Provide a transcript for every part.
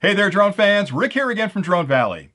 Hey there, drone fans. Rick here again from Drone Valley.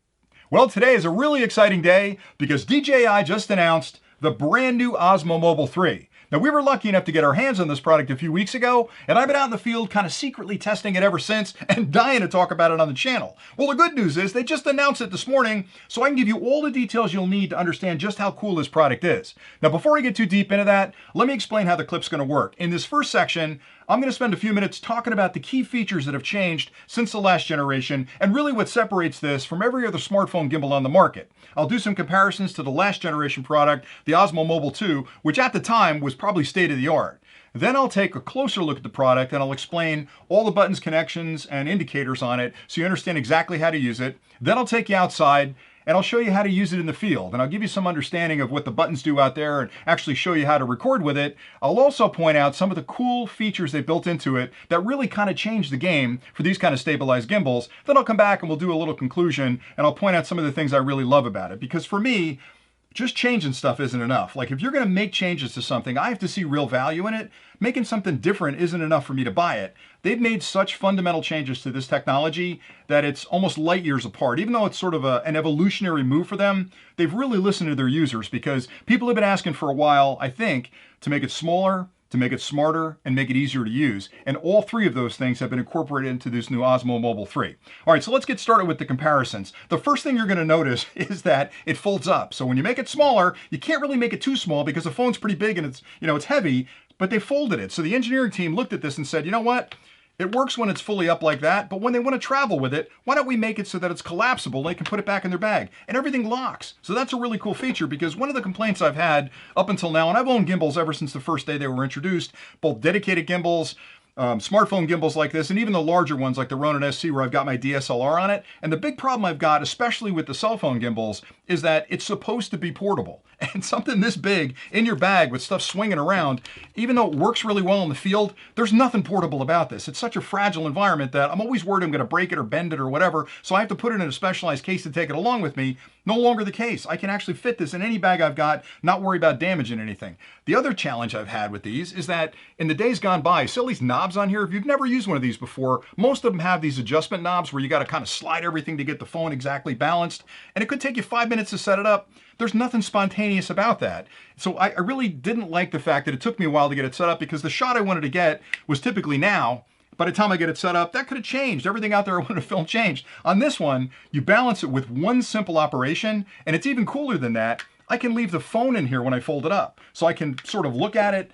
Well, today is a really exciting day because DJI just announced the brand new Osmo Mobile 3. Now, we were lucky enough to get our hands on this product a few weeks ago, and I've been out in the field kind of secretly testing it ever since and dying to talk about it on the channel. Well, the good news is they just announced it this morning, so I can give you all the details you'll need to understand just how cool this product is. Now, before we get too deep into that, let me explain how the clip's going to work. In this first section, I'm going to spend a few minutes talking about the key features that have changed since the last generation and really what separates this from every other smartphone gimbal on the market. I'll do some comparisons to the last generation product, the Osmo Mobile 2, which at the time was probably state of the art. Then I'll take a closer look at the product and I'll explain all the buttons, connections, and indicators on it so you understand exactly how to use it. Then I'll take you outside and I'll show you how to use it in the field. And I'll give you some understanding of what the buttons do out there and actually show you how to record with it. I'll also point out some of the cool features they built into it that really kind of changed the game for these kind of stabilized gimbals. Then I'll come back and we'll do a little conclusion and I'll point out some of the things I really love about it. Because for me, just changing stuff isn't enough. Like if you're going to make changes to something, I have to see real value in it. Making something different isn't enough for me to buy it. They've made such fundamental changes to this technology that it's almost light years apart. Even though it's sort of an evolutionary move for them, they've really listened to their users because people have been asking for a while, I think, to make it smaller, to make it smarter, and make it easier to use. And all three of those things have been incorporated into this new Osmo Mobile 3. All right, so let's get started with the comparisons. The first thing you're gonna notice is that it folds up. So when you make it smaller, you can't really make it too small because the phone's pretty big and it's heavy, but they folded it. So the engineering team looked at this and said, you know what? It works when it's fully up like that, but when they want to travel with it, why don't we make it so that it's collapsible and they can put it back in their bag and everything locks. So that's a really cool feature because one of the complaints I've had up until now, and I've owned gimbals ever since the first day they were introduced, both dedicated gimbals, smartphone gimbals like this, and even the larger ones like the Ronin SC where I've got my DSLR on it. And the big problem I've got, especially with the cell phone gimbals, is that it's supposed to be portable. And something this big in your bag with stuff swinging around, even though it works really well in the field, there's nothing portable about this. It's such a fragile environment that I'm always worried I'm going to break it or bend it or whatever, so I have to put it in a specialized case to take it along with me. No longer the case. I can actually fit this in any bag I've got, not worry about damaging anything. The other challenge I've had with these is that in the days gone by, see all these knobs on here? If you've never used one of these before, most of them have these adjustment knobs where you got to kind of slide everything to get the phone exactly balanced, and it could take you 5 minutes to set it up. There's nothing spontaneous about that. So I really didn't like the fact that it took me a while to get it set up because the shot I wanted to get was typically now. By the time I get it set up, that could have changed. Everything out there I wanted to film changed. On this one, you balance it with one simple operation, and it's even cooler than that. I can leave the phone in here when I fold it up. So I can sort of look at it,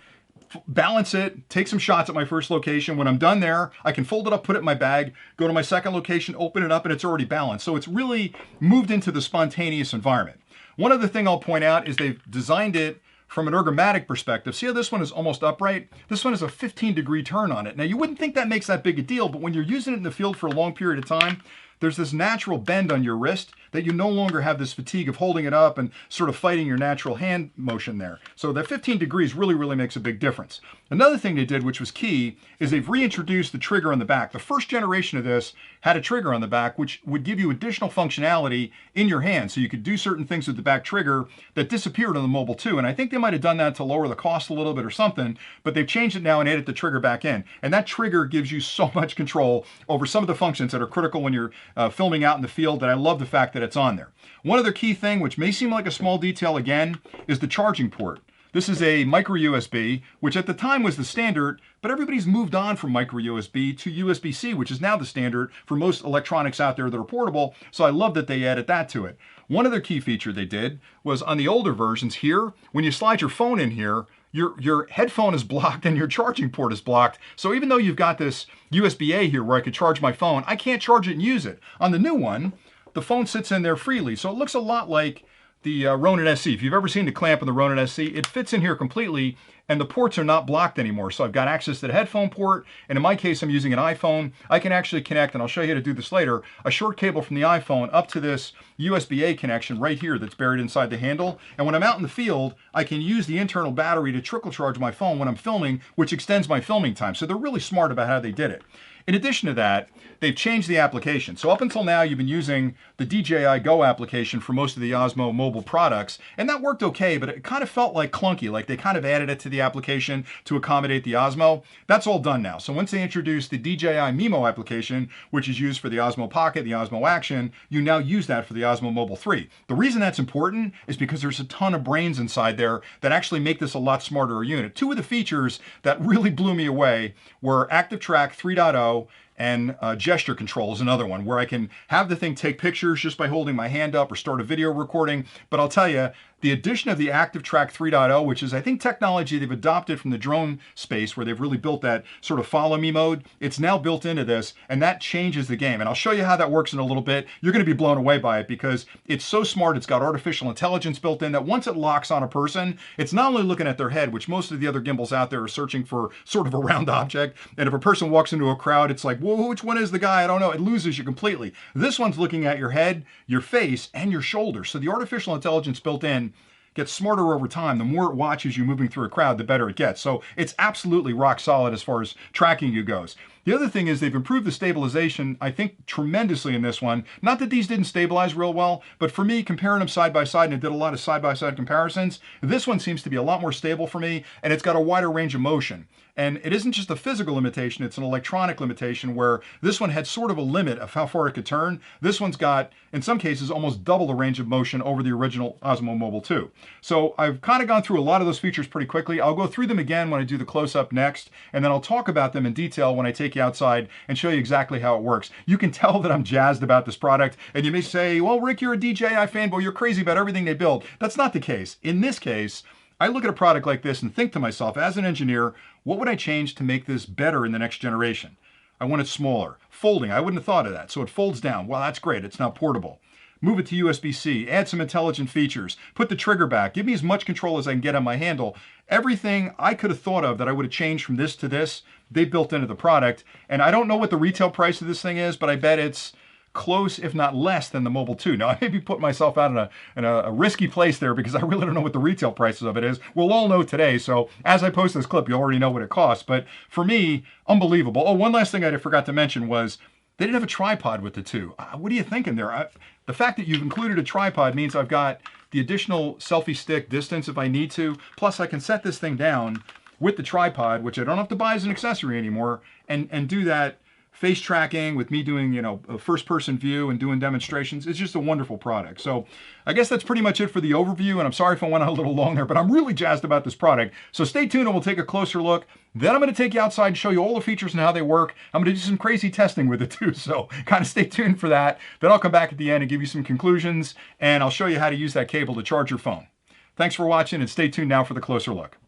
balance it, take some shots at my first location. When I'm done there, I can fold it up, put it in my bag, go to my second location, open it up, and it's already balanced. So it's really moved into the spontaneous environment. One other thing I'll point out is they've designed it from an ergonomic perspective. See how this one is almost upright? This one has a 15-degree turn on it. Now, you wouldn't think that makes that big a deal, but when you're using it in the field for a long period of time, there's this natural bend on your wrist that you no longer have this fatigue of holding it up and sort of fighting your natural hand motion there. So that 15 degrees really makes a big difference. Another thing they did, which was key, is they've reintroduced the trigger on the back. The first generation of this had a trigger on the back, which would give you additional functionality in your hand. So you could do certain things with the back trigger that disappeared on the Mobile 2. And I think they might have done that to lower the cost a little bit or something, but they've changed it now and added the trigger back in. And that trigger gives you so much control over some of the functions that are critical when you're filming out in the field, that I love the fact that it's on there. One other key thing, which may seem like a small detail again, is the charging port. This is a micro USB, which at the time was the standard, but everybody's moved on from micro USB to USB-C, which is now the standard for most electronics out there that are portable. So I love that they added that to it. One other key feature they did was on the older versions here, when you slide your phone in here, your headphone is blocked and your charging port is blocked. So even though you've got this USB-A here where I could charge my phone, I can't charge it and use it. On the new one, the phone sits in there freely. So it looks a lot like the Ronin SC. If you've ever seen the clamp on the Ronin SC, it fits in here completely and the ports are not blocked anymore. So I've got access to the headphone port, and in my case, I'm using an iPhone. I can actually connect, and I'll show you how to do this later, a short cable from the iPhone up to this USB-A connection right here that's buried inside the handle. And when I'm out in the field, I can use the internal battery to trickle charge my phone when I'm filming, which extends my filming time. So they're really smart about how they did it. In addition to that, they've changed the application. So up until now, you've been using the DJI Go application for most of the Osmo Mobile products, and that worked okay, but it kind of felt like clunky, like they kind of added it to the application to accommodate the Osmo. That's all done now. So once they introduced the DJI Mimo application, which is used for the Osmo Pocket, the Osmo Action, you now use that for the Osmo Mobile 3. The reason that's important is because there's a ton of brains inside there that actually make this a lot smarter unit. Two of the features that really blew me away were Active Track 3.0 and gesture control is another one where I can have the thing take pictures just by holding my hand up or start a video recording. But I'll tell you, the addition of the Active Track 3.0, which is I think technology they've adopted from the drone space where they've really built that sort of follow me mode, it's now built into this and that changes the game. And I'll show you how that works in a little bit. You're going to be blown away by it because it's so smart. It's got artificial intelligence built in that once it locks on a person, it's not only looking at their head, which most of the other gimbals out there are searching for sort of a round object. And if a person walks into a crowd, it's like, whoa, which one is the guy? I don't know. It loses you completely. This one's looking at your head, your face, and your shoulders. So the artificial intelligence built in gets smarter over time. The more it watches you moving through a crowd, the better it gets. So it's absolutely rock solid as far as tracking you goes. The other thing is they've improved the stabilization, I think, tremendously in this one. Not that these didn't stabilize real well, but for me, comparing them side by side, and I did a lot of side-by-side comparisons, this one seems to be a lot more stable for me, and it's got a wider range of motion. And it isn't just a physical limitation, it's an electronic limitation where this one had sort of a limit of how far it could turn. This one's got, in some cases, almost double the range of motion over the original Osmo Mobile 2. So I've kind of gone through a lot of those features pretty quickly. I'll go through them again when I do the close-up next, and then I'll talk about them in detail when I take you outside and show you exactly how it works. You can tell that I'm jazzed about this product, and you may say, well, Rick, you're a DJI fanboy, you're crazy about everything they build. That's not the case. In this case, I look at a product like this and think to myself, as an engineer, what would I change to make this better in the next generation? I want it smaller. Folding, I wouldn't have thought of that. So it folds down. Well, that's great. It's now portable. Move it to USB-C, add some intelligent features, put the trigger back, give me as much control as I can get on my handle. Everything I could have thought of that I would have changed from this to this, they built into the product. And I don't know what the retail price of this thing is, but I bet it's close, if not less, than the Mobile 2. Now, I may be putting myself out in a risky place there because I really don't know what the retail prices of it is. We'll all know today, so as I post this clip, you already know what it costs. But for me, unbelievable. Oh, one last thing I forgot to mention was they didn't have a tripod with the 2. What are you thinking there? The fact that you've included a tripod means I've got the additional selfie stick distance if I need to, plus I can set this thing down with the tripod, which I don't have to buy as an accessory anymore, and do that face tracking with me doing, a first person view and doing demonstrations. It's just a wonderful product. So I guess that's pretty much it for the overview. And I'm sorry if I went on a little long there, but I'm really jazzed about this product. So stay tuned and we'll take a closer look. Then I'm going to take you outside and show you all the features and how they work. I'm going to do some crazy testing with it too. So kind of stay tuned for that. Then I'll come back at the end and give you some conclusions and I'll show you how to use that cable to charge your phone. Thanks for watching and stay tuned now for the closer look.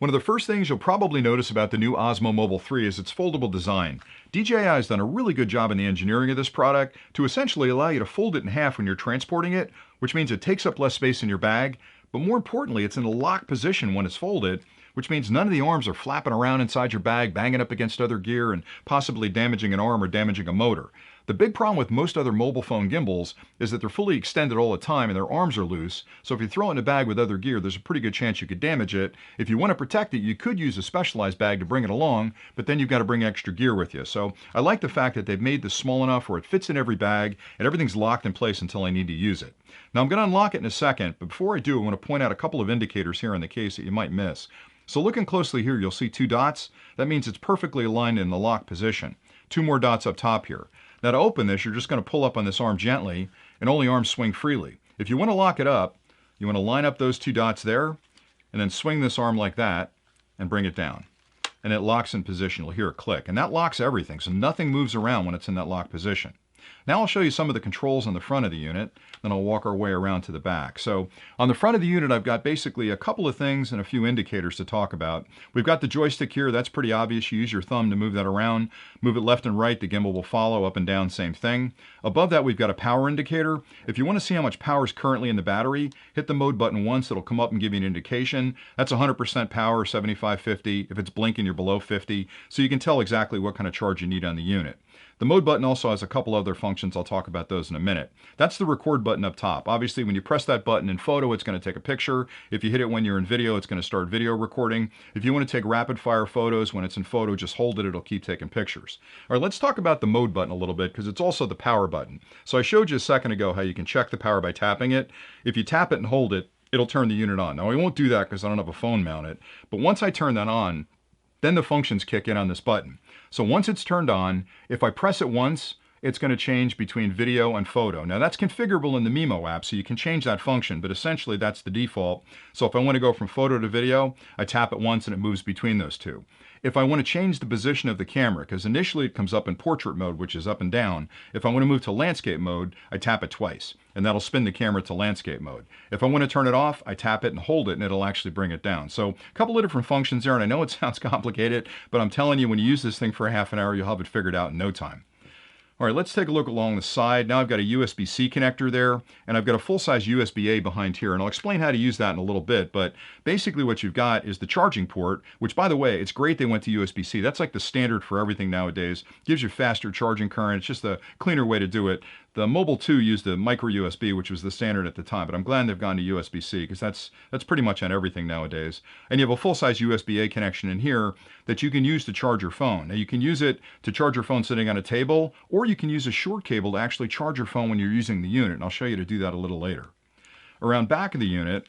One of the first things you'll probably notice about the new Osmo Mobile 3 is its foldable design. DJI has done a really good job in the engineering of this product to essentially allow you to fold it in half when you're transporting it, which means it takes up less space in your bag, but more importantly, it's in a locked position when it's folded, which means none of the arms are flapping around inside your bag, banging up against other gear and possibly damaging an arm or damaging a motor. The big problem with most other mobile phone gimbals is that they're fully extended all the time and their arms are loose, so if you throw it in a bag with other gear, there's a pretty good chance you could damage it. If you want to protect it, you could use a specialized bag to bring it along, but then you've got to bring extra gear with you. So I like the fact that they've made this small enough where it fits in every bag and everything's locked in place until I need to use it. Now I'm going to unlock it in a second, but before I do, I want to point out a couple of indicators here in the case that you might miss. So looking closely here, you'll see 2 dots. That means it's perfectly aligned in the lock position. 2 more dots up top here. Now to open this, you're just going to pull up on this arm gently, and only arms swing freely. If you want to lock it up, you want to line up those 2 dots there, and then swing this arm like that, and bring it down. And it locks in position. You'll hear a click. And that locks everything, so nothing moves around when it's in that locked position. Now I'll show you some of the controls on the front of the unit, then I'll walk our way around to the back. So on the front of the unit, I've got basically a couple of things and a few indicators to talk about. We've got the joystick here. That's pretty obvious. You use your thumb to move that around. Move it left and right. The gimbal will follow. Up and down, same thing. Above that, we've got a power indicator. If you want to see how much power is currently in the battery, hit the mode button once. It'll come up and give you an indication. That's 100% power, 75, 50. If it's blinking, you're below 50. So you can tell exactly what kind of charge you need on the unit. The mode button also has a couple other functions. I'll talk about those in a minute. That's the record button up top. Obviously, when you press that button in photo, it's going to take a picture. If you hit it when you're in video, it's going to start video recording. If you want to take rapid fire photos, when it's in photo, just hold it. It'll keep taking pictures. All right, let's talk about the mode button a little bit because it's also the power button. So I showed you a second ago how you can check the power by tapping it. If you tap it and hold it, it'll turn the unit on. Now, I won't do that because I don't have a phone mounted. But once I turn that on, then the functions kick in on this button. So once it's turned on, if I press it once, it's going to change between video and photo. Now that's configurable in the Mimo app, so you can change that function, but essentially that's the default. So if I want to go from photo to video, I tap it once and it moves between those two. If I want to change the position of the camera, because initially it comes up in portrait mode, which is up and down, if I want to move to landscape mode, I tap it twice, and that'll spin the camera to landscape mode. If I want to turn it off, I tap it and hold it, and it'll actually bring it down. So a couple of different functions there, and I know it sounds complicated, but I'm telling you, when you use this thing for a half an hour, you'll have it figured out in no time. All right, let's take a look along the side. Now I've got a USB-C connector there, and I've got a full-size USB-A behind here, and I'll explain how to use that in a little bit, but basically what you've got is the charging port, which, by the way, it's great they went to USB-C. That's like the standard for everything nowadays. Gives you faster charging current. It's just a cleaner way to do it. The Mobile 2 used a micro USB, which was the standard at the time, but I'm glad they've gone to USB-C because that's pretty much on everything nowadays. And you have a full-size USB-A connection in here that you can use to charge your phone. Now you can use it to charge your phone sitting on a table, or you can use a short cable to actually charge your phone when you're using the unit, and I'll show you to do that a little later. Around back of the unit,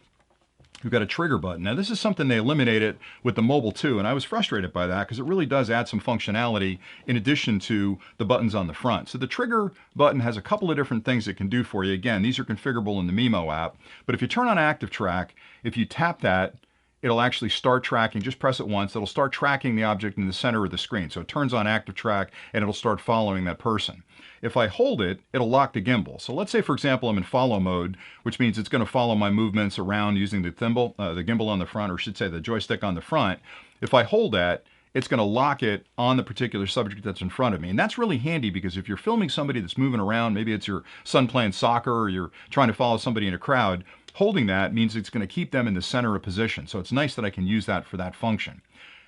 we've got a trigger button. Now this is something they eliminated with the Mobile 2, and I was frustrated by that because it really does add some functionality in addition to the buttons on the front. So the trigger button has a couple of different things it can do for you. Again, these are configurable in the Mimo app, but if you turn on Active Track, if you tap that, it'll actually start tracking. Just press it once. It'll start tracking the object in the center of the screen. So it turns on Active Track and it'll start following that person. If I hold it, it'll lock the gimbal. So let's say, for example, I'm in follow mode, which means it's going to follow my movements around using the gimbal on the front, or I should say the joystick on the front. If I hold that, it's going to lock it on the particular subject that's in front of me. And that's really handy because if you're filming somebody that's moving around, maybe it's your son playing soccer or you're trying to follow somebody in a crowd, holding that means it's going to keep them in the center of position. So it's nice that I can use that for that function.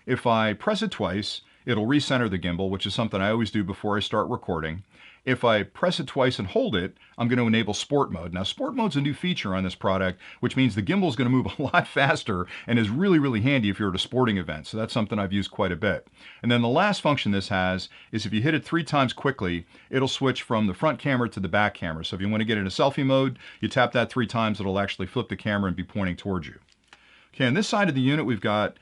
If I press it twice, it'll recenter the gimbal, which is something I always do before I start recording. If I press it twice and hold it, I'm going to enable sport mode. Now, sport mode's a new feature on this product, which means the gimbal is going to move a lot faster and is really, really handy if you're at a sporting event. So that's something I've used quite a bit. And then the last function this has is if you hit it 3 times quickly, it'll switch from the front camera to the back camera. So if you want to get into selfie mode, you tap that 3 times, it'll actually flip the camera and be pointing towards you. Okay, on this side of the unit, we've got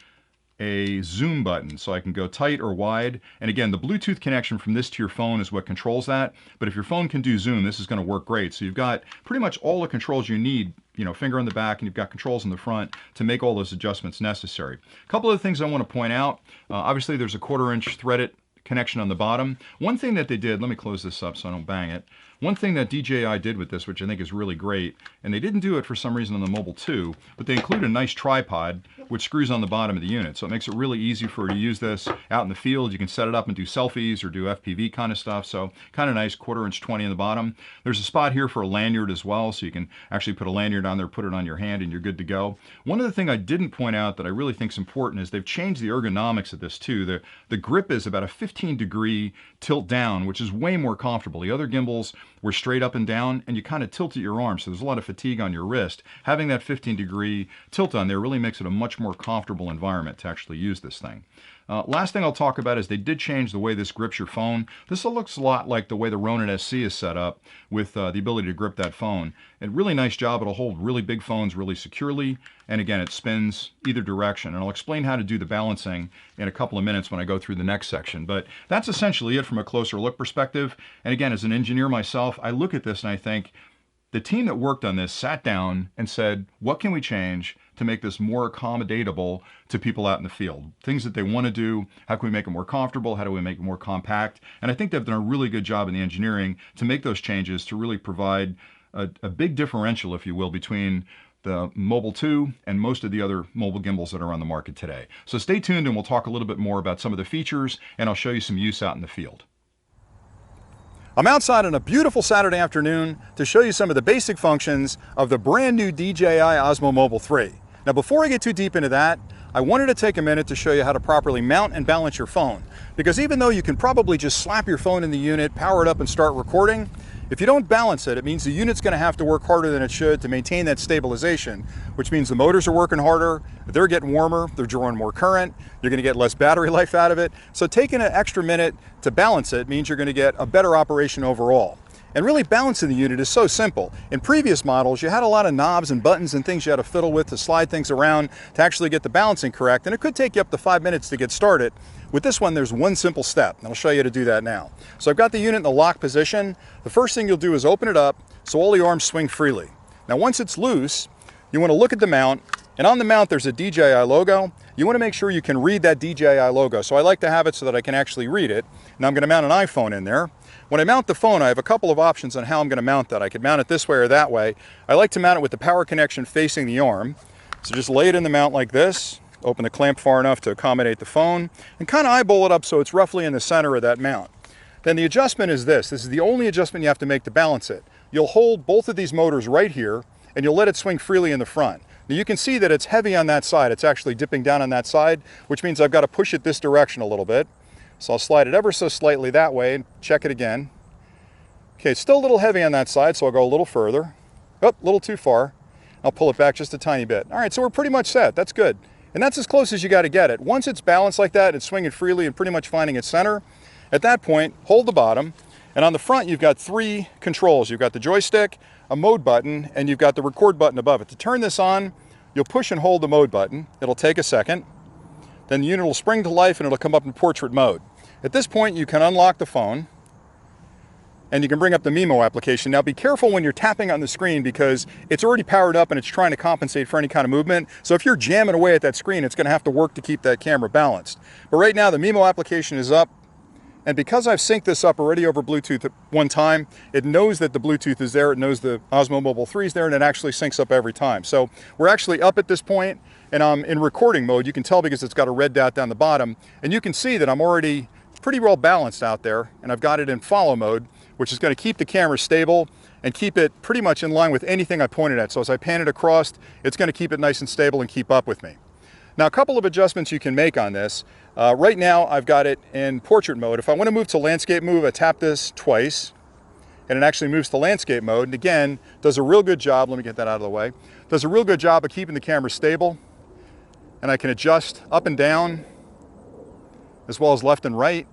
a zoom button, so I can go tight or wide. And again, the Bluetooth connection from this to your phone is what controls that. But if your phone can do zoom, this is going to work great. So you've got pretty much all the controls you need, finger on the back, and you've got controls in the front to make all those adjustments necessary. A couple of things I want to point out. Obviously, there's a 1/4 inch threaded connection on the bottom. One thing that they did, let me close this up so I don't bang it. One thing that DJI did with this, which I think is really great, and they didn't do it for some reason on the Mobile 2, but they include a nice tripod which screws on the bottom of the unit. So it makes it really easy for you to use this out in the field. You can set it up and do selfies or do FPV kind of stuff. So kind of nice, 1/4 inch 20 on the bottom. There's a spot here for a lanyard as well, so you can actually put a lanyard on there, put it on your hand, and you're good to go. One other thing I didn't point out that I really think is important is they've changed the ergonomics of this too. The grip is about a 15-degree tilt down, which is way more comfortable. The other gimbals were straight up and down, and you kind of tilted your arm, so there's a lot of fatigue on your wrist. Having that 15-degree tilt on there really makes it a much more comfortable environment to actually use this thing. Last thing I'll talk about is they did change the way this grips your phone. This looks a lot like the way the Ronin SC is set up with the ability to grip that phone. And really nice job. It'll hold really big phones really securely. And again, it spins either direction. And I'll explain how to do the balancing in a couple of minutes when I go through the next section. But that's essentially it from a closer look perspective. And again, as an engineer myself, I look at this and I think, the team that worked on this sat down and said, what can we change to make this more accommodatable to people out in the field? Things that they want to do, how can we make it more comfortable? How do we make it more compact? And I think they've done a really good job in the engineering to make those changes to really provide a big differential, if you will, between the Mobile 2 and most of the other mobile gimbals that are on the market today. So stay tuned and we'll talk a little bit more about some of the features, and I'll show you some use out in the field. I'm outside on a beautiful Saturday afternoon to show you some of the basic functions of the brand new DJI Osmo Mobile 3. Now before I get too deep into that, I wanted to take a minute to show you how to properly mount and balance your phone. Because even though you can probably just slap your phone in the unit, power it up and start recording, if you don't balance it, it means the unit's going to have to work harder than it should to maintain that stabilization, which means the motors are working harder, they're getting warmer, they're drawing more current, you're going to get less battery life out of it. So taking an extra minute to balance it means you're going to get a better operation overall. And really balancing the unit is so simple. In previous models, you had a lot of knobs and buttons and things you had to fiddle with to slide things around to actually get the balancing correct, and it could take you up to 5 minutes to get started. With this one, there's one simple step, and I'll show you how to do that now. So I've got the unit in the lock position. The first thing you'll do is open it up so all the arms swing freely. Now once it's loose, you want to look at the mount, and on the mount there's a DJI logo. You want to make sure you can read that DJI logo. So I like to have it so that I can actually read it. Now I'm going to mount an iPhone in there. When I mount the phone, I have a couple of options on how I'm going to mount that. I could mount it this way or that way. I like to mount it with the power connection facing the arm. So just lay it in the mount like this, open the clamp far enough to accommodate the phone, and kind of eyeball it up so it's roughly in the center of that mount. Then the adjustment is this. This is the only adjustment you have to make to balance it. You'll hold both of these motors right here, and you'll let it swing freely in the front. Now you can see that it's heavy on that side. It's actually dipping down on that side, which means I've got to push it this direction a little bit. So I'll slide it ever so slightly that way and check it again. Okay, it's still a little heavy on that side, so I'll go a little further. Oh, a little too far. I'll pull it back just a tiny bit. All right, so we're pretty much set. That's good. And that's as close as you got to get it. Once it's balanced like that, it's swinging freely and pretty much finding its center. At that point, hold the bottom. And on the front, you've got 3 controls. You've got the joystick, a mode button, and you've got the record button above it. To turn this on, you'll push and hold the mode button. It'll take a second. Then the unit will spring to life and it'll come up in portrait mode. At this point, you can unlock the phone and you can bring up the Mimo application. Now be careful when you're tapping on the screen because it's already powered up and it's trying to compensate for any kind of movement. So if you're jamming away at that screen, it's going to have to work to keep that camera balanced. But right now the Mimo application is up, and because I've synced this up already over Bluetooth at one time, it knows that the Bluetooth is there, it knows the Osmo Mobile 3 is there, and it actually syncs up every time. So we're actually up at this point, and I'm in recording mode. You can tell because it's got a red dot down the bottom, and you can see that I'm already pretty well balanced out there, and I've got it in follow mode, which is going to keep the camera stable and keep it pretty much in line with anything I pointed at. So as I pan it across, it's going to keep it nice and stable and keep up with me. Now a couple of adjustments you can make on this. Right now I've got it in portrait mode. If I want to move to landscape mode, I tap this twice and it actually moves to landscape mode. And again, does a real good job, let me get that out of the way, does a real good job of keeping the camera stable. And I can adjust up and down as well as left and right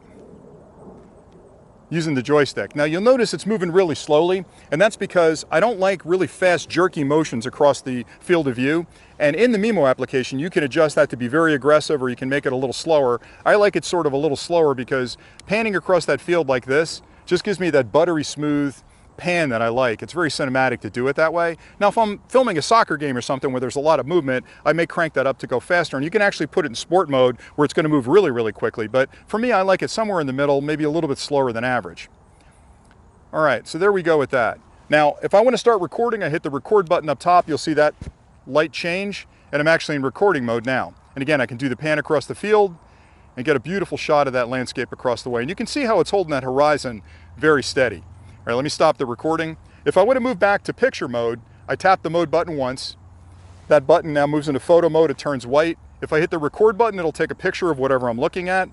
using the joystick. Now you'll notice it's moving really slowly, and that's because I don't like really fast jerky motions across the field of view. And in the Mimo application, you can adjust that to be very aggressive or you can make it a little slower. I like it sort of a little slower because panning across that field like this just gives me that buttery smooth pan that I like. It's very cinematic to do it that way. Now if I'm filming a soccer game or something where there's a lot of movement, I may crank that up to go faster, and you can actually put it in sport mode where it's going to move really, really quickly. But for me, I like it somewhere in the middle, maybe a little bit slower than average. All right, so there we go with that. Now if I want to start recording, I hit the record button up top. You'll see that light change, and I'm actually in recording mode now. And again, I can do the pan across the field and get a beautiful shot of that landscape across the way. And you can see how it's holding that horizon very steady. All right, let me stop the recording. If I want to move back to picture mode, I tap the mode button once. That button now moves into photo mode, it turns white. If I hit the record button, it'll take a picture of whatever I'm looking at.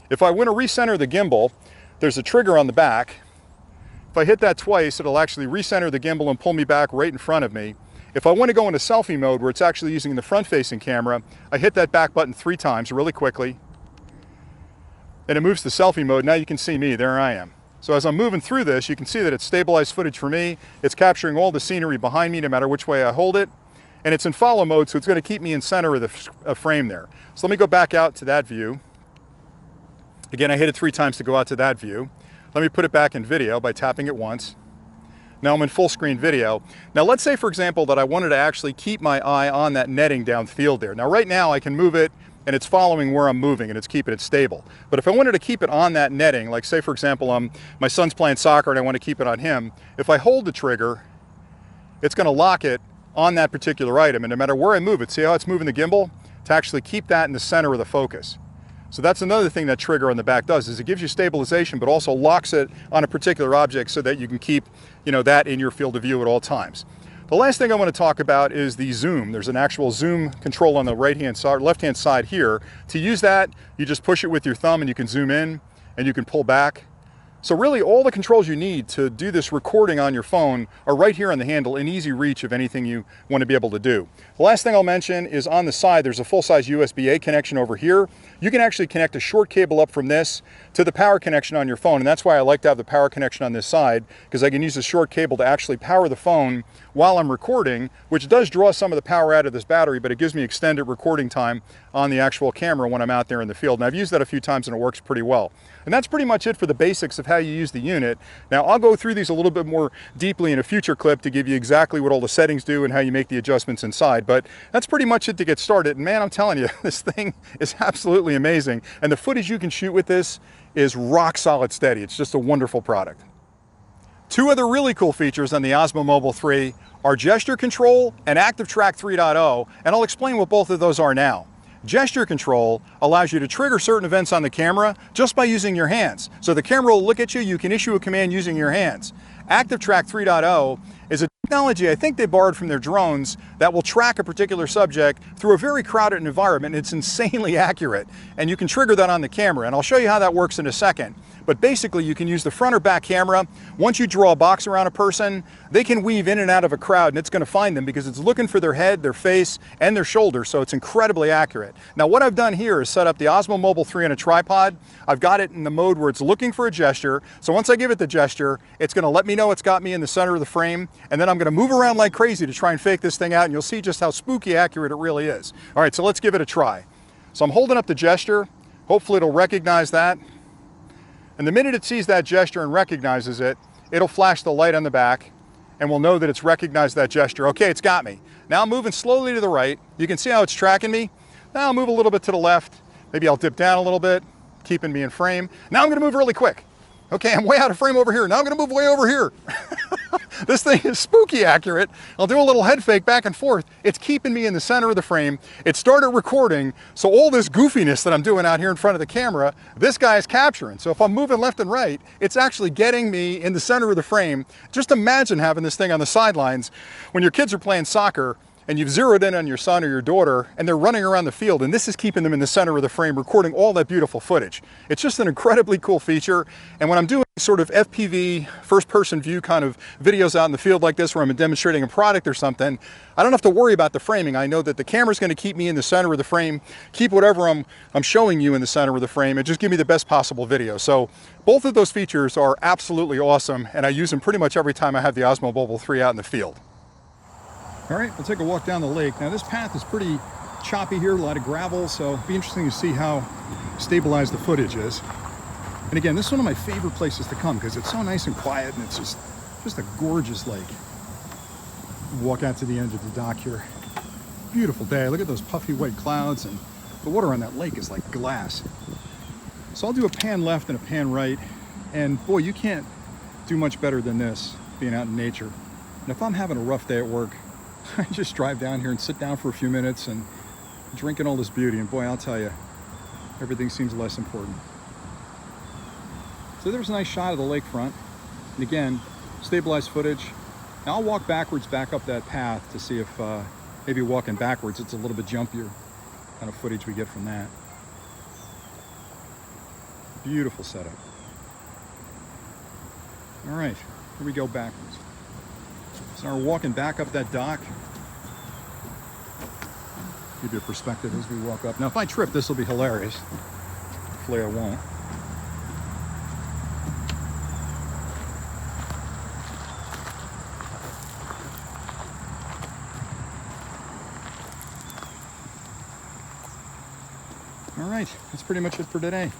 If I want to recenter the gimbal, there's a trigger on the back. If I hit that twice, it'll actually recenter the gimbal and pull me back right in front of me. If I want to go into selfie mode where it's actually using the front-facing camera, I hit that back button 3 times really quickly, and it moves to selfie mode. Now you can see me, there I am. So as I'm moving through this, you can see that it's stabilized footage for me. It's capturing all the scenery behind me no matter which way I hold it. And it's in follow mode, so it's going to keep me in center of the frame there. So let me go back out to that view. Again, I hit it 3 times to go out to that view. Let me put it back in video by tapping it once. Now I'm in full screen video. Now let's say, for example, that I wanted to actually keep my eye on that netting downfield there. Now right now I can move it and it's following where I'm moving and it's keeping it stable. But if I wanted to keep it on that netting, like say for example, my son's playing soccer and I want to keep it on him, if I hold the trigger, it's going to lock it on that particular item. And no matter where I move it, see how it's moving the gimbal? To actually keep that in the center of the focus. So that's another thing that trigger on the back does, is it gives you stabilization, but also locks it on a particular object so that you can keep, that in your field of view at all times. The last thing I want to talk about is the zoom. There's an actual zoom control on the right-hand side, left-hand side here. To use that, you just push it with your thumb and you can zoom in and you can pull back. So really all the controls you need to do this recording on your phone are right here on the handle, in easy reach of anything you want to be able to do. The last thing I'll mention is on the side there's a full-size USB-A connection over here. You can actually connect a short cable up from this to the power connection on your phone, and that's why I like to have the power connection on this side, because I can use a short cable to actually power the phone while I'm recording, which does draw some of the power out of this battery, but it gives me extended recording time on the actual camera when I'm out there in the field. And I've used that a few times and it works pretty well. And that's pretty much it for the basics of how you use the unit. Now I'll go through these a little bit more deeply in a future clip to give you exactly what all the settings do and how you make the adjustments inside, but that's pretty much it to get started. And man, I'm telling you, this thing is absolutely amazing. And the footage you can shoot with this is rock solid steady. It's just a wonderful product. Two other really cool features on the Osmo Mobile 3 are gesture control and Active Track 3.0, and I'll explain what both of those are now. Gesture control allows you to trigger certain events on the camera just by using your hands. So the camera will look at you, you can issue a command using your hands. Active Track 3.0 is a technology I think they borrowed from their drones that will track a particular subject through a very crowded environment. It's insanely accurate, and you can trigger that on the camera, and I'll show you how that works in a second. But basically you can use the front or back camera. Once you draw a box around a person, they can weave in and out of a crowd and it's going to find them because it's looking for their head, their face, and their shoulder, so it's incredibly accurate. Now what I've done here is set up the Osmo Mobile 3 on a tripod. I've got it in the mode where it's looking for a gesture, so once I give it the gesture, it's going to let me know it's got me in the center of the frame, and then I'm going to move around like crazy to try and fake this thing out, and you'll see just how spooky accurate it really is. All right, so let's give it a try. So I'm holding up the gesture. Hopefully it'll recognize that. And the minute it sees that gesture and recognizes it, it'll flash the light on the back and we'll know that it's recognized that gesture. Okay, it's got me. Now I'm moving slowly to the right. You can see how it's tracking me. Now I'll move a little bit to the left. Maybe I'll dip down a little bit, keeping me in frame. Now I'm gonna move really quick. Okay, I'm way out of frame over here. Now I'm gonna move way over here. This thing is spooky accurate. I'll do a little head fake back and forth. It's keeping me in the center of the frame. It started recording, so all this goofiness that I'm doing out here in front of the camera, this guy is capturing. So if I'm moving left and right, it's actually getting me in the center of the frame. Just imagine having this thing on the sidelines when your kids are playing soccer and you've zeroed in on your son or your daughter and they're running around the field, and this is keeping them in the center of the frame, recording all that beautiful footage. It's just an incredibly cool feature. And when I'm doing sort of FPV, first-person view kind of videos out in the field like this where I'm demonstrating a product or something, I don't have to worry about the framing. I know that the camera's going to keep me in the center of the frame, keep whatever I'm showing you in the center of the frame, and just give me the best possible video. So both of those features are absolutely awesome, and I use them pretty much every time I have the Osmo Mobile 3 out in the field. All right, we'll take a walk down the lake. Now this path is pretty choppy here, a lot of gravel, so it'll be interesting to see how stabilized the footage is. And again, this is one of my favorite places to come because it's so nice and quiet, and it's just a gorgeous lake. Walk out to the end of the dock here. Beautiful day. Look at those puffy white clouds, and the water on that lake is like glass. So I'll do a pan left and a pan right, and boy, you can't do much better than this, being out in nature. And if I'm having a rough day at work, I just drive down here and sit down for a few minutes and drink in all this beauty, and boy, I'll tell you, everything seems less important. So there's a nice shot of the lakefront, and again, stabilized footage. Now I'll walk backwards back up that path to see if maybe walking backwards it's a little bit jumpier kind of footage we get from that. Beautiful setup. All right, here we go backwards. So we're walking back up that dock. Give you a perspective as we walk up. Now if I trip, this will be hilarious. Hopefully I won't. All right, that's pretty much it for today.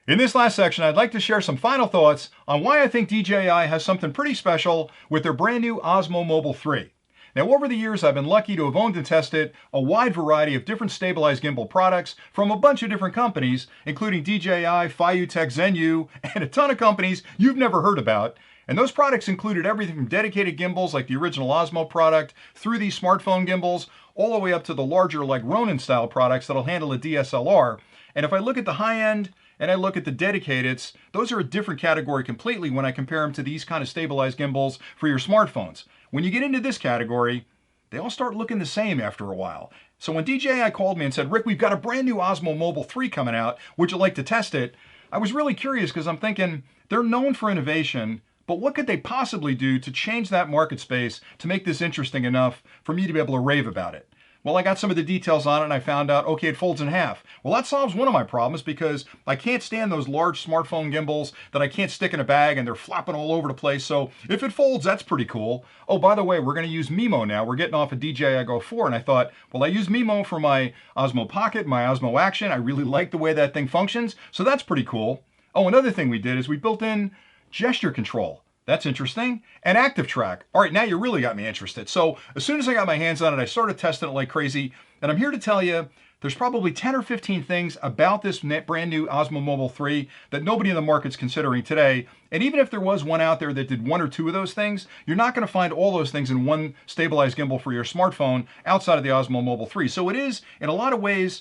In this last section, I'd like to share some final thoughts on why I think DJI has something pretty special with their brand new Osmo Mobile 3. Now, over the years, I've been lucky to have owned and tested a wide variety of different stabilized gimbal products from a bunch of different companies, including DJI, Fiutech, Zenu, and a ton of companies you've never heard about. And those products included everything from dedicated gimbals like the original Osmo product, through these smartphone gimbals, all the way up to the larger like Ronin style products that'll handle a DSLR. And if I look at the high end and I look at the dedicated, those are a different category completely when I compare them to these kind of stabilized gimbals for your smartphones. When you get into this category, they all start looking the same after a while. So when DJI called me and said, Rick, we've got a brand new Osmo Mobile 3 coming out, would you like to test it? I was really curious because I'm thinking they're known for innovation, but what could they possibly do to change that market space to make this interesting enough for me to be able to rave about it? Well, I got some of the details on it and I found out, okay, it folds in half. Well, that solves one of my problems because I can't stand those large smartphone gimbals that I can't stick in a bag and they're flopping all over the place. So if it folds, that's pretty cool. Oh, by the way, we're going to use Mimo now. We're getting off a DJI Go 4 and I thought, well, I use Mimo for my Osmo Pocket, my Osmo Action. I really like the way that thing functions. So that's pretty cool. Oh, another thing we did is we built in gesture control. That's interesting. And active track. All right, now you really got me interested. So as soon as I got my hands on it, I started testing it like crazy. And I'm here to tell you, there's probably 10 or 15 things about this brand new Osmo Mobile 3 that nobody in the market's considering today. And even if there was one out there that did one or two of those things, you're not going to find all those things in one stabilized gimbal for your smartphone outside of the Osmo Mobile 3. So it is, in a lot of ways,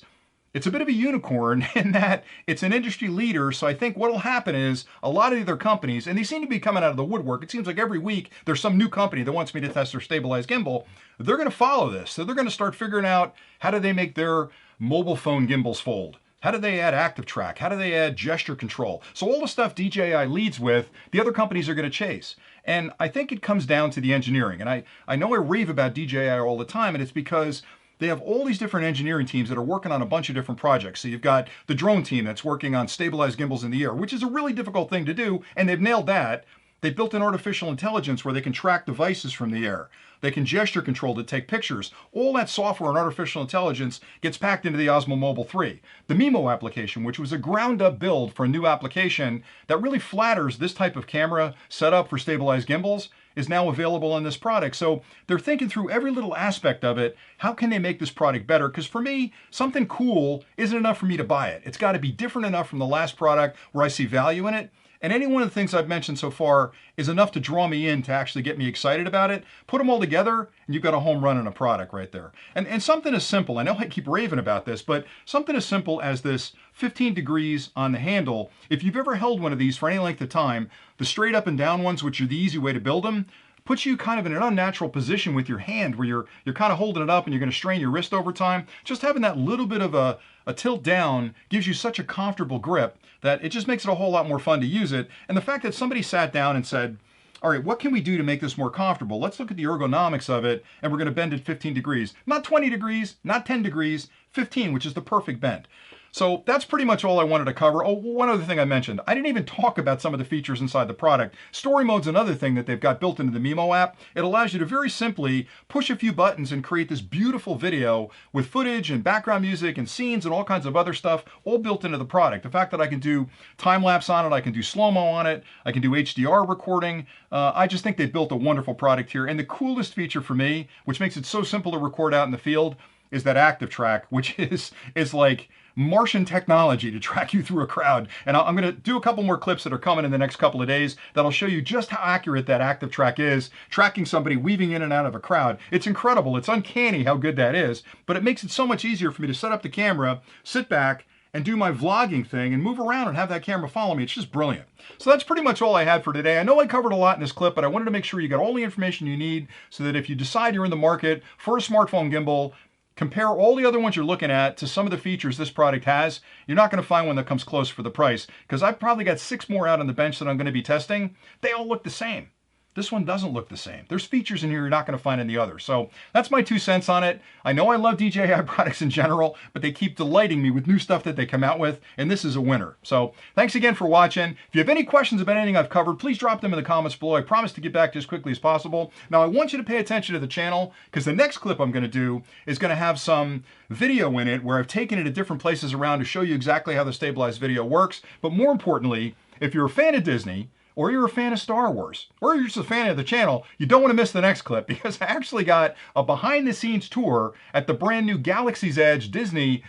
it's a bit of a unicorn in that it's an industry leader. So I think what will happen is a lot of the other companies, and they seem to be coming out of the woodwork. It seems like every week there's some new company that wants me to test their stabilized gimbal. They're going to follow this. So they're going to start figuring out how do they make their mobile phone gimbals fold? How do they add active track? How do they add gesture control? So all the stuff DJI leads with, the other companies are going to chase. And I think it comes down to the engineering. And I know I rave about DJI all the time, and it's because they have all these different engineering teams that are working on a bunch of different projects. So you've got the drone team that's working on stabilized gimbals in the air, which is a really difficult thing to do, and they've nailed that. They built in artificial intelligence where they can track devices from the air. They can gesture control to take pictures. All that software and artificial intelligence gets packed into the Osmo Mobile 3. The Mimo application, which was a ground-up build for a new application that really flatters this type of camera setup for stabilized gimbals, is now available on this product. So they're thinking through every little aspect of it. How can they make this product better? Because for me, something cool isn't enough for me to buy it. It's got to be different enough from the last product where I see value in it. And any one of the things I've mentioned so far is enough to draw me in to actually get me excited about it. Put them all together, and you've got a home run in a product right there. And something as simple, I know I keep raving about this, but something as simple as this 15 degrees on the handle. If you've ever held one of these for any length of time, the straight up and down ones, which are the easy way to build them, puts you kind of in an unnatural position with your hand where you're kind of holding it up and you're going to strain your wrist over time. Just having that little bit of a tilt down gives you such a comfortable grip that it just makes it a whole lot more fun to use it. And the fact that somebody sat down and said, all right, what can we do to make this more comfortable? Let's look at the ergonomics of it, and we're going to bend it 15 degrees. Not 20 degrees, not 10 degrees, 15, which is the perfect bend. So that's pretty much all I wanted to cover. Oh, one other thing I mentioned. I didn't even talk about some of the features inside the product. Story mode's another thing that they've got built into the Mimo app. It allows you to very simply push a few buttons and create this beautiful video with footage and background music and scenes and all kinds of other stuff, all built into the product. The fact that I can do time-lapse on it, I can do slow-mo on it, I can do HDR recording. I just think they've built a wonderful product here. And the coolest feature for me, which makes it so simple to record out in the field, is that active track, which is like Martian technology to track you through a crowd. And I'm going to do a couple more clips that are coming in the next couple of days that'll show you just how accurate that active track is, tracking somebody weaving in and out of a crowd. It's incredible. It's uncanny how good that is, but it makes it so much easier for me to set up the camera, sit back, and do my vlogging thing and move around and have that camera follow me. It's just brilliant. So that's pretty much all I had for today. I know I covered a lot in this clip, but I wanted to make sure you got all the information you need so that if you decide you're in the market for a smartphone gimbal, compare all the other ones you're looking at to some of the features this product has. You're not going to find one that comes close for the price, because I've probably got 6 more out on the bench that I'm going to be testing. They all look the same. This one doesn't look the same. There's features in here you're not going to find in the others. So that's my 2 cents on it. I know I love DJI products in general, but they keep delighting me with new stuff that they come out with, and this is a winner. So thanks again for watching. If you have any questions about anything I've covered, please drop them in the comments below. I promise to get back to you as quickly as possible. Now, I want you to pay attention to the channel, because the next clip I'm going to do is going to have some video in it where I've taken it to different places around to show you exactly how the stabilized video works. But more importantly, if you're a fan of Disney, or you're a fan of Star Wars, or you're just a fan of the channel, you don't want to miss the next clip, because I actually got a behind-the-scenes tour at the brand new Galaxy's Edge Disney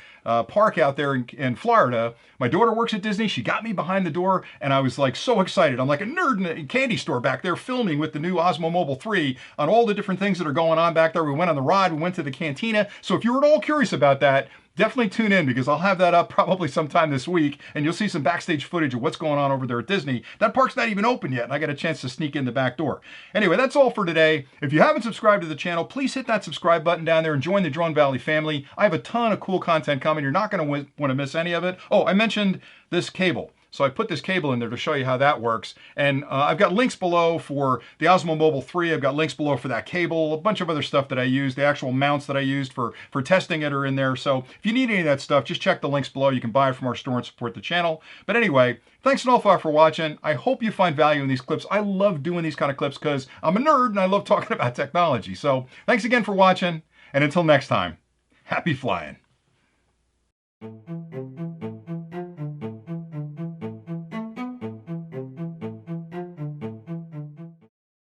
park out there in Florida. My daughter works at Disney. She got me behind the door, and I was like so excited. I'm like a nerd in a candy store back there filming with the new Osmo Mobile 3 on all the different things that are going on back there. We went on the ride. We went to the cantina. So if you were at all curious about that, definitely tune in because I'll have that up probably sometime this week, and you'll see some backstage footage of what's going on over there at Disney. That park's not even open yet, and I got a chance to sneak in the back door. Anyway, that's all for today. If you haven't subscribed to the channel, please hit that subscribe button down there and join the Drone Valley family. I have a ton of cool content coming. You're not going to want to miss any of it. Oh, I mentioned this cable. So I put this cable in there to show you how that works. And I've got links below for the Osmo Mobile 3. I've got links below for that cable, a bunch of other stuff that I used. The actual mounts that I used for testing it are in there. So if you need any of that stuff, just check the links below. You can buy it from our store and support the channel. But anyway, thanks an awful lot for watching. I hope you find value in these clips. I love doing these kind of clips because I'm a nerd and I love talking about technology. So thanks again for watching. And until next time, happy flying.